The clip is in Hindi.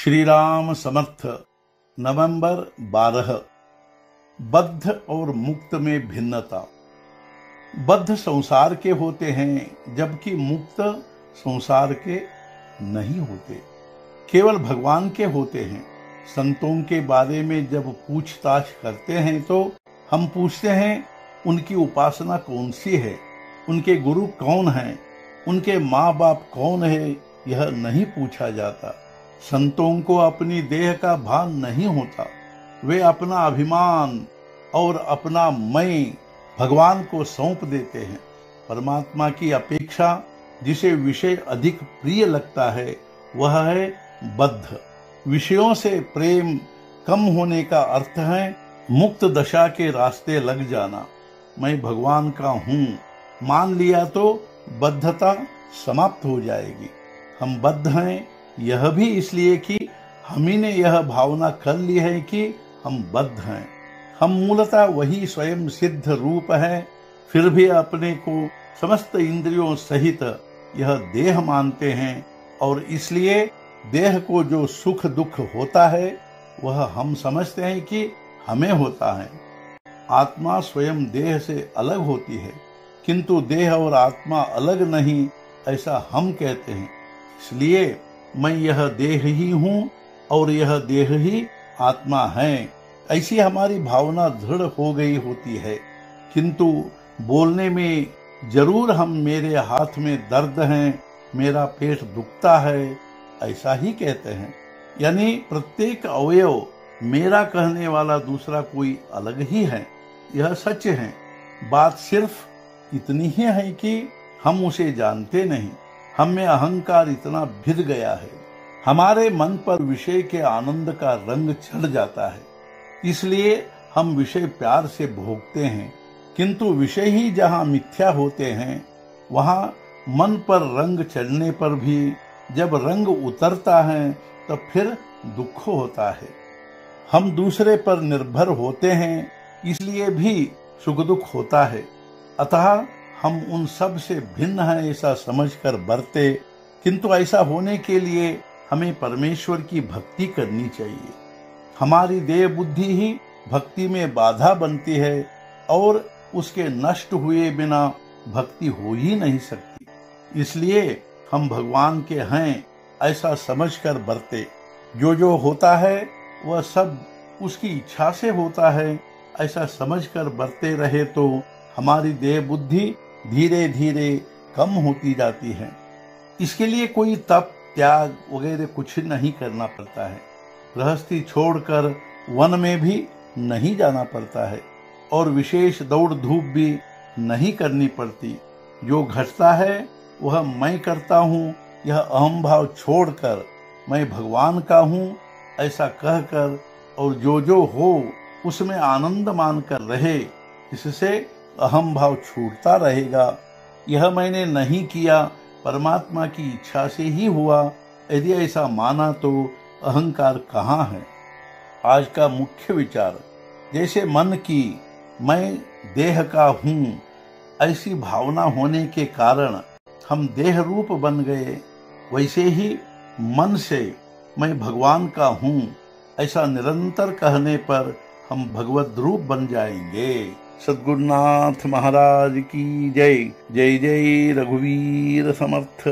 श्री राम समर्थ। नवंबर 12। बद्ध और मुक्त में भिन्नता। बद्ध संसार के होते हैं जबकि मुक्त संसार के नहीं होते, केवल भगवान के होते हैं। संतों के बारे में जब पूछताछ करते हैं तो हम पूछते हैं उनकी उपासना कौन सी है, उनके गुरु कौन हैं, उनके माँ बाप कौन है, यह नहीं पूछा जाता। संतों को अपनी देह का भान नहीं होता। वे अपना अभिमान और अपना मैं भगवान को सौंप देते हैं। परमात्मा की अपेक्षा जिसे विषय अधिक प्रिय लगता है वह है बद्ध। विषयों से प्रेम कम होने का अर्थ है मुक्त दशा के रास्ते लग जाना। मैं भगवान का हूँ मान लिया तो बद्धता समाप्त हो जाएगी। हम बद्ध हैं यह भी इसलिए कि हम ही ने यह भावना कर ली है कि हम बद्ध हैं। हम मूलतः वही स्वयं सिद्ध रूप है, फिर भी अपने को समस्त इंद्रियों सहित यह देह मानते हैं और इसलिए देह को जो सुख दुख होता है वह हम समझते हैं कि हमें होता है। आत्मा स्वयं देह से अलग होती है, किंतु देह और आत्मा अलग नहीं ऐसा हम कहते हैं। इसलिए मैं यह देह ही हूँ और यह देह ही आत्मा है, ऐसी हमारी भावना दृढ़ हो गई होती है। किंतु बोलने में जरूर हम मेरे हाथ में दर्द है, मेरा पेट दुखता है ऐसा ही कहते हैं। यानी प्रत्येक अवयव मेरा कहने वाला दूसरा कोई अलग ही है, यह सच है। बात सिर्फ इतनी ही है कि हम उसे जानते नहीं। हम में अहंकार इतना भिद गया है, हमारे मन पर विषय के आनंद का रंग चढ़ जाता है, इसलिए हम विषय प्यार से भोगते हैं। किंतु विषय ही जहाँ मिथ्या होते हैं वहाँ मन पर रंग चढ़ने पर भी जब रंग उतरता है तब फिर दुख होता है। हम दूसरे पर निर्भर होते हैं इसलिए भी सुख दुख होता है। अतः हम उन सब से भिन्न हैं ऐसा समझकर बरते, किंतु ऐसा होने के लिए हमें परमेश्वर की भक्ति करनी चाहिए। हमारी देह बुद्धि ही भक्ति में बाधा बनती है और उसके नष्ट हुए बिना भक्ति हो ही नहीं सकती। इसलिए हम भगवान के हैं ऐसा समझकर बरते। जो होता है वह सब उसकी इच्छा से होता है ऐसा समझकर बरते रहे तो हमारी देह बुद्धि धीरे धीरे कम होती जाती है। इसके लिए कोई तप त्याग वगैरह कुछ नहीं करना पड़ता है। गृहस्थी छोड़कर वन में भी नहीं जाना पड़ता है और विशेष दौड़ धूप भी नहीं करनी पड़ती। जो घटता है वह मैं करता हूँ, यह अहम भाव छोड़कर मैं भगवान का हूँ ऐसा कहकर और जो हो उसमें आनंद मानकर रहे, इससे अहम भाव छूटता रहेगा। यह मैंने नहीं किया, परमात्मा की इच्छा से ही हुआ, यदि ऐसा माना तो अहंकार कहाँ है। आज का मुख्य विचार, जैसे मन की मैं देह का हूँ ऐसी भावना होने के कारण हम देह रूप बन गए, वैसे ही मन से मैं भगवान का हूँ ऐसा निरंतर कहने पर हम भगवत रूप बन जाएंगे। सद्गुरुनाथ महाराज की जय। जय जय रघुवीर समर्थ।